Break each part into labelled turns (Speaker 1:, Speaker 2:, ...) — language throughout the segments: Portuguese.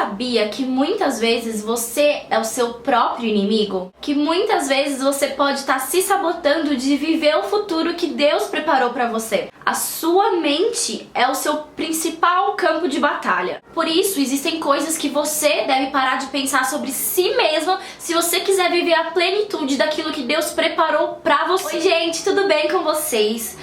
Speaker 1: sabia que muitas vezes você é o seu próprio inimigo? Que muitas vezes você pode estar se sabotando de viver o futuro que Deus preparou para você? A sua mente é o seu principal campo de batalha. Por isso, existem coisas que você deve parar de pensar sobre si mesmo se você quiser viver a plenitude daquilo que Deus preparou pra você. Oi, gente, tudo bem com vocês?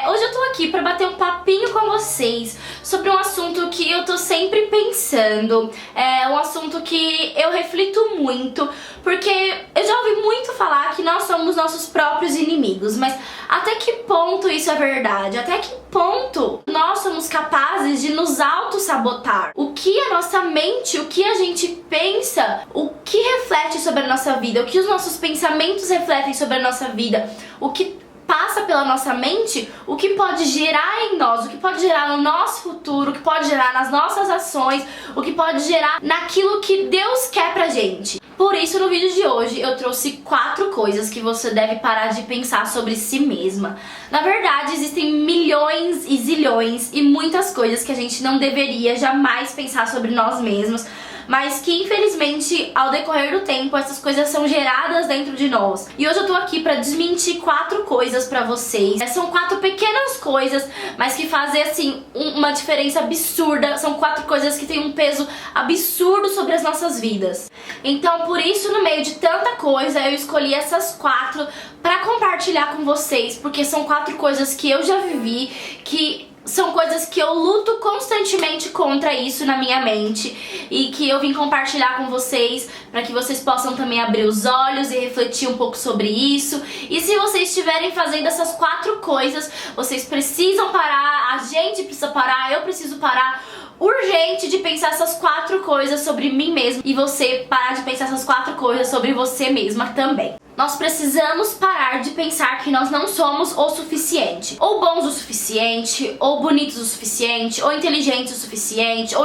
Speaker 1: Hoje eu tô aqui pra bater um papinho com vocês sobre um assunto que eu tô sempre pensando. É um assunto que eu reflito muito, porque eu já ouvi muito falar que nós somos nossos próprios inimigos, mas até que ponto isso é verdade? Até que ponto nós somos capazes de nos auto-sabotar? O que a nossa mente, o que a gente pensa, o que reflete sobre a nossa vida, o que os nossos pensamentos refletem sobre a nossa vida, o que passa pela nossa mente, o que pode gerar em nós, o que pode gerar no nosso futuro, o que pode gerar nas nossas ações, o que pode gerar naquilo que Deus quer pra gente. Por isso, no vídeo de hoje, eu trouxe 4 coisas que você deve parar de pensar sobre si mesma. Na verdade, existem milhões e zilhões e muitas coisas que a gente não deveria jamais pensar sobre nós mesmos, mas que infelizmente ao decorrer do tempo essas coisas são geradas dentro de nós. E hoje eu tô aqui pra desmentir 4 coisas pra vocês. São 4 pequenas coisas, mas que fazem assim uma diferença absurda. São 4 coisas que têm um peso absurdo sobre as nossas vidas. Então por isso, no meio de tanta coisa, eu escolhi essas 4 pra compartilhar com vocês, porque são 4 coisas que eu já vivi, que são coisas que eu luto constantemente contra isso na minha mente e que eu vim compartilhar com vocês para que vocês possam também abrir os olhos e refletir um pouco sobre isso. E se vocês estiverem fazendo essas 4 coisas, vocês precisam parar, a gente precisa parar, eu preciso parar urgente de pensar essas 4 coisas sobre mim mesmo e você parar de pensar essas 4 coisas sobre você mesma também. Nós precisamos parar de pensar que nós não somos o suficiente, ou bons o suficiente, ou bonitos o suficiente, ou inteligentes o suficiente, ou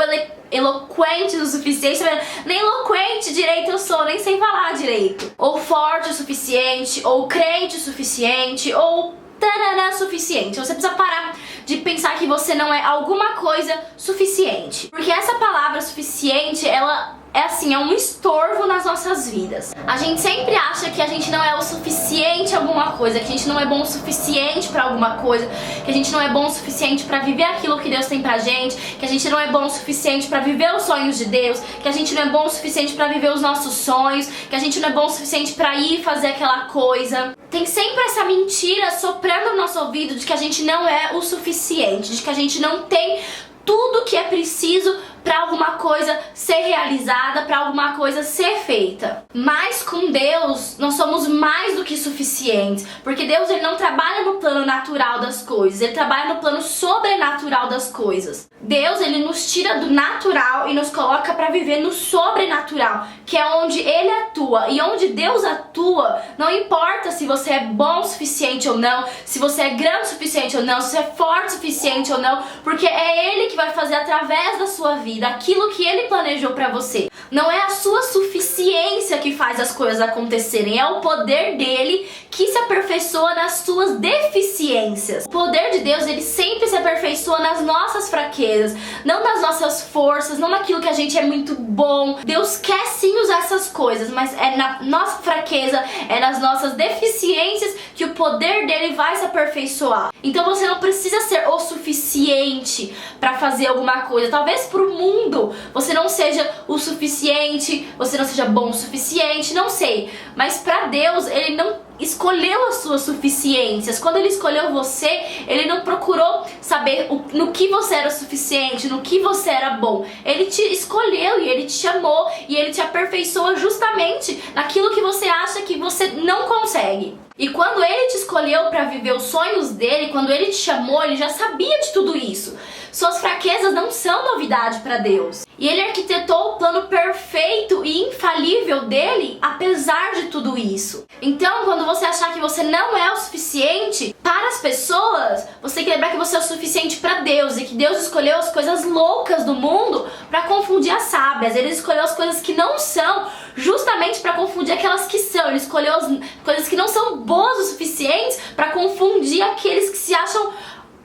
Speaker 1: eloquentes o suficiente. Nem eloquente direito eu sou, nem sei falar direito. Ou forte o suficiente, ou crente o suficiente, ou tarará suficiente. Você precisa parar de pensar que você não é alguma coisa suficiente, porque essa palavra suficiente, ela é um estorvo nas nossas vidas. A gente sempre acha que a gente não é o suficiente em alguma coisa, que a gente não é bom o suficiente pra alguma coisa, que a gente não é bom o suficiente pra viver aquilo que Deus tem pra gente, que a gente não é bom o suficiente pra viver os sonhos de Deus, que a gente não é bom o suficiente pra viver os nossos sonhos, que a gente não é bom o suficiente pra ir fazer aquela coisa. Tem sempre essa mentira soprando no nosso ouvido de que a gente não é o suficiente, de que a gente não tem tudo que é preciso para alguma coisa ser realizada, para alguma coisa ser feita. Mas com Deus, nós somos mais do que suficientes, porque Deus, ele não trabalha no plano natural das coisas, ele trabalha no plano sobrenatural das coisas. Deus, ele nos tira do natural e nos coloca para viver no sobrenatural, que é onde ele atua. E onde Deus atua, não importa se você é bom o suficiente ou não, se você é grande o suficiente ou não, se você é forte o suficiente ou não, porque é ele que vai fazer através da sua vida aquilo que ele planejou pra você. Não é a sua suficiência que faz as coisas acontecerem, é o poder dele que se aperfeiçoa nas suas deficiências. O poder de Deus, ele sempre se aperfeiçoa nas nossas fraquezas, não nas nossas forças, não naquilo que a gente é muito bom. Deus quer sim usar essas coisas, mas é na nossa fraqueza, é nas nossas deficiências que o poder dele vai se aperfeiçoar. Então você não precisa ser o suficiente pra fazer alguma coisa. Talvez pro mundo você não seja o suficiente, você não seja bom o suficiente, não sei. Mas pra Deus, ele não escolheu as suas suficiências. Quando ele escolheu você, ele não procurou saber no que você era suficiente, no que você era bom. Ele te escolheu e ele te chamou e ele te aperfeiçoa justamente naquilo que você acha que você não consegue. E quando ele te escolheu para viver os sonhos dele, quando ele te chamou, ele já sabia de tudo isso. Suas fraquezas não são novidade para Deus. E ele arquitetou o plano perfeito e infalível dele, apesar de tudo isso. Então, quando você achar que você não é o suficiente para as pessoas, você tem que lembrar que você é o suficiente para Deus e que Deus escolheu as coisas loucas do mundo para confundir as sábias. Ele escolheu as coisas que não são justamente para confundir aquelas que são. Ele escolheu as coisas que não são boas o suficiente para confundir aqueles que se acham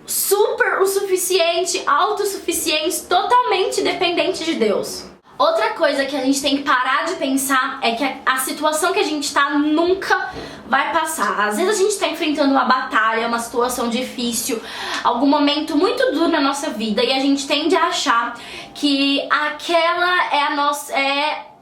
Speaker 1: super o suficiente, autossuficientes, totalmente dependentes de Deus. Outra coisa que a gente tem que parar de pensar é que a situação que a gente tá nunca vai passar. Às vezes a gente tá enfrentando uma batalha, uma situação difícil, algum momento muito duro na nossa vida e a gente tende a achar que aquela é a nossa...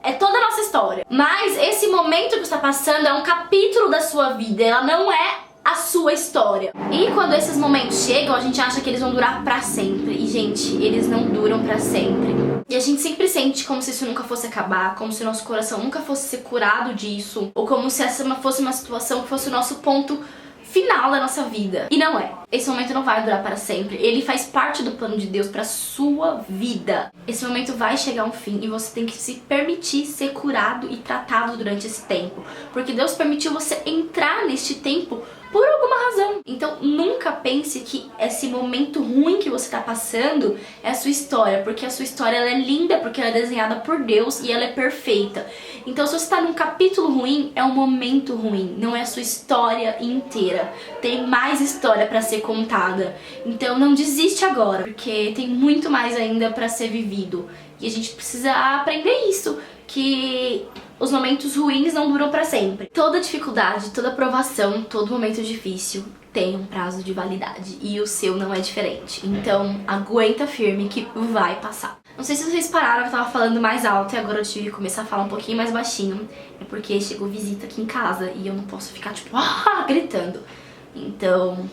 Speaker 1: É toda a nossa história. Mas esse momento que você está passando é um capítulo da sua vida, ela não é a sua história. E quando esses momentos chegam, a gente acha que eles vão durar pra sempre. E, gente, eles não duram pra sempre. E a gente sempre sente como se isso nunca fosse acabar, como se o nosso coração nunca fosse ser curado disso, ou como se essa fosse uma situação que fosse o nosso ponto final da nossa vida. E não é. Esse momento não vai durar para sempre. Ele faz parte do plano de Deus para sua vida. Esse momento vai chegar a um fim e você tem que se permitir ser curado e tratado durante esse tempo. Porque Deus permitiu você entrar neste tempo por alguma razão. Então nunca pense que esse momento ruim que você está passando é a sua história, porque a sua história ela é linda, porque ela é desenhada por Deus e ela é perfeita. Então se você está num capítulo ruim, é um momento ruim, não é a sua história inteira. Tem mais história para ser contada. Então não desiste agora, porque tem muito mais ainda para ser vivido. E a gente precisa aprender isso, que os momentos ruins não duram pra sempre. Toda dificuldade, toda provação, todo momento difícil tem um prazo de validade. E o seu não é diferente. Então, aguenta firme que vai passar. Não sei se vocês pararam que eu tava falando mais alto e agora eu tive que começar a falar um pouquinho mais baixinho. É porque chegou visita aqui em casa e eu não posso ficar, tipo, gritando. Então,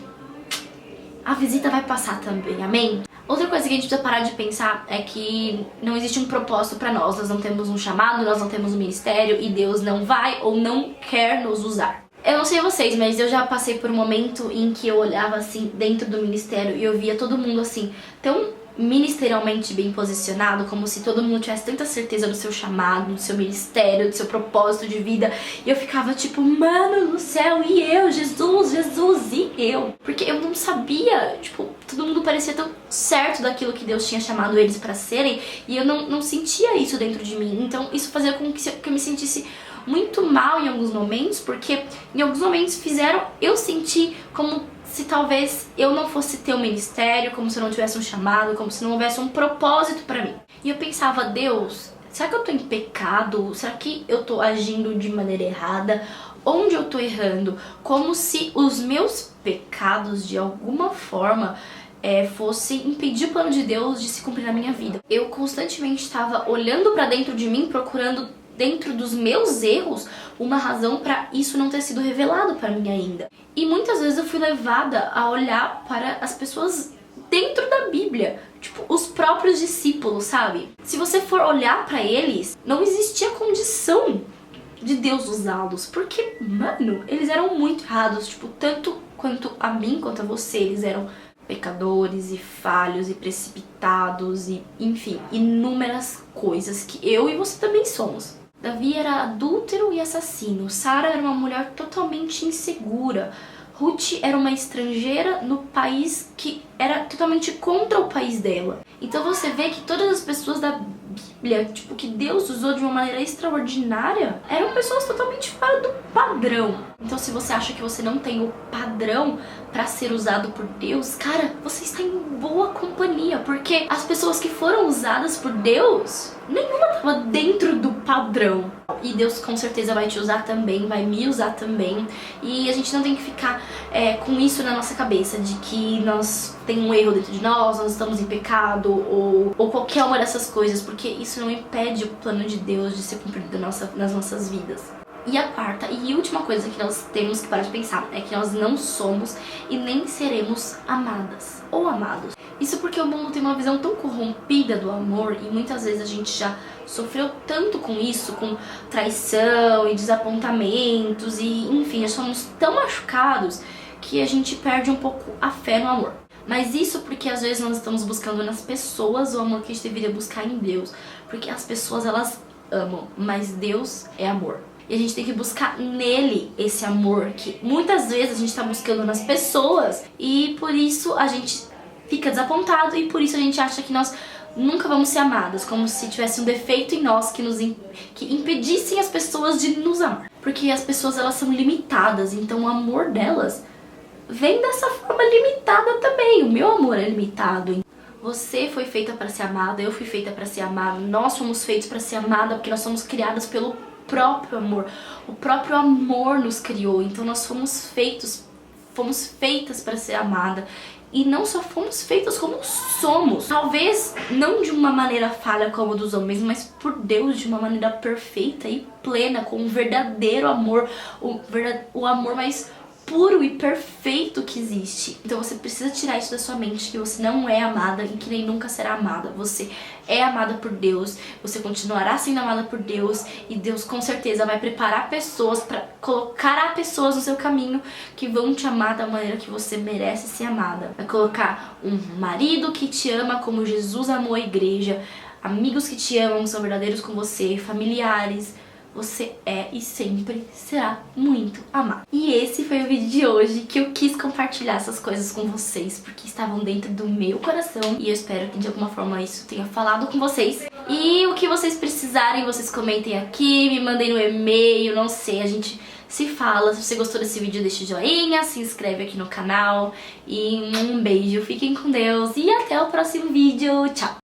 Speaker 1: a visita vai passar também, amém? Outra coisa que a gente precisa parar de pensar é que não existe um propósito pra nós. Nós não temos um chamado, nós não temos um ministério e Deus não vai ou não quer nos usar. Eu não sei vocês, mas eu já passei por um momento em que eu olhava assim dentro do ministério e eu via todo mundo assim tão ministerialmente bem posicionado, como se todo mundo tivesse tanta certeza do seu chamado, do seu ministério, do seu propósito de vida, e eu ficava tipo, mano do céu, e eu, Jesus, e eu? Porque eu não sabia, tipo, todo mundo parecia tão certo daquilo que Deus tinha chamado eles pra serem, e eu não sentia isso dentro de mim. Então isso fazia com que eu me sentisse muito mal em alguns momentos, porque em alguns momentos fizeram eu sentir como se talvez eu não fosse ter um ministério, como se eu não tivesse um chamado, como se não houvesse um propósito pra mim. E eu pensava, Deus, será que eu tô em pecado? Será que eu tô agindo de maneira errada? Onde eu tô errando? Como se os meus pecados, de alguma forma, fossem impedir o plano de Deus de se cumprir na minha vida. Eu constantemente estava olhando pra dentro de mim, procurando dentro dos meus erros uma razão para isso não ter sido revelado para mim ainda. E muitas vezes eu fui levada a olhar para as pessoas dentro da Bíblia, tipo os próprios discípulos, sabe? Se você for olhar para eles, não existia condição de Deus usá-los, porque, mano, eles eram muito errados, tipo, tanto quanto a mim quanto a você, eles eram pecadores e falhos e precipitados e, enfim, inúmeras coisas que eu e você também somos. Davi era adúltero e assassino, Sara era uma mulher totalmente insegura, Ruth era uma estrangeira no país que era totalmente contra o país dela. Então você vê que todas as pessoas da Bíblia, tipo, que Deus usou de uma maneira extraordinária, eram pessoas totalmente fora do padrão. Então se você acha que você não tem o padrão pra ser usado por Deus, cara, você está em boa companhia, porque as pessoas que foram usadas por Deus, nenhuma estava dentro do padrão. E Deus com certeza vai te usar também, vai me usar também. E a gente não tem que ficar com isso na nossa cabeça, de que nós tem um erro dentro de nós estamos em pecado, ou qualquer uma dessas coisas, porque isso não impede o plano de Deus de ser cumprido nas nossas vidas. E a quarta e última coisa que nós temos que parar de pensar é que nós não somos e nem seremos amadas ou amados. Isso porque o mundo tem uma visão tão corrompida do amor e muitas vezes a gente já sofreu tanto com isso, com traição e desapontamentos e, enfim, já somos tão machucados que a gente perde um pouco a fé no amor. Mas isso porque às vezes nós estamos buscando nas pessoas o amor que a gente deveria buscar em Deus. Porque as pessoas, elas amam, mas Deus é amor. E a gente tem que buscar nele esse amor que muitas vezes a gente está buscando nas pessoas e por isso a gente fica desapontado e por isso a gente acha que nós nunca vamos ser amadas, como se tivesse um defeito em nós que impedissem as pessoas de nos amar. Porque as pessoas, elas são limitadas, então o amor delas vem dessa forma limitada também. O meu amor é limitado. Você foi feita para ser amada, eu fui feita para ser amada, nós fomos feitos para ser amada porque nós somos criadas pelo próprio amor. O próprio amor nos criou, então nós fomos feitas para ser amada. E não só fomos feitas, como somos. Talvez não de uma maneira falha como dos homens, mas por Deus de uma maneira perfeita e plena, com um verdadeiro amor, o amor mais puro e perfeito que existe. Então você precisa tirar isso da sua mente, que você não é amada e que nem nunca será amada. Você é amada por Deus, você continuará sendo amada por Deus, e Deus com certeza vai preparar pessoas, colocará pessoas no seu caminho que vão te amar da maneira que você merece ser amada. Vai colocar um marido que te ama como Jesus amou a igreja, amigos que te amam, são verdadeiros com você, familiares. Você é e sempre será muito amado. E esse foi o vídeo de hoje, que eu quis compartilhar essas coisas com vocês, porque estavam dentro do meu coração. E eu espero que de alguma forma isso tenha falado com vocês. E o que vocês precisarem, vocês comentem aqui, me mandem no e-mail, não sei, a gente se fala. Se você gostou desse vídeo, deixa o joinha, se inscreve aqui no canal. E um beijo, fiquem com Deus e até o próximo vídeo. Tchau!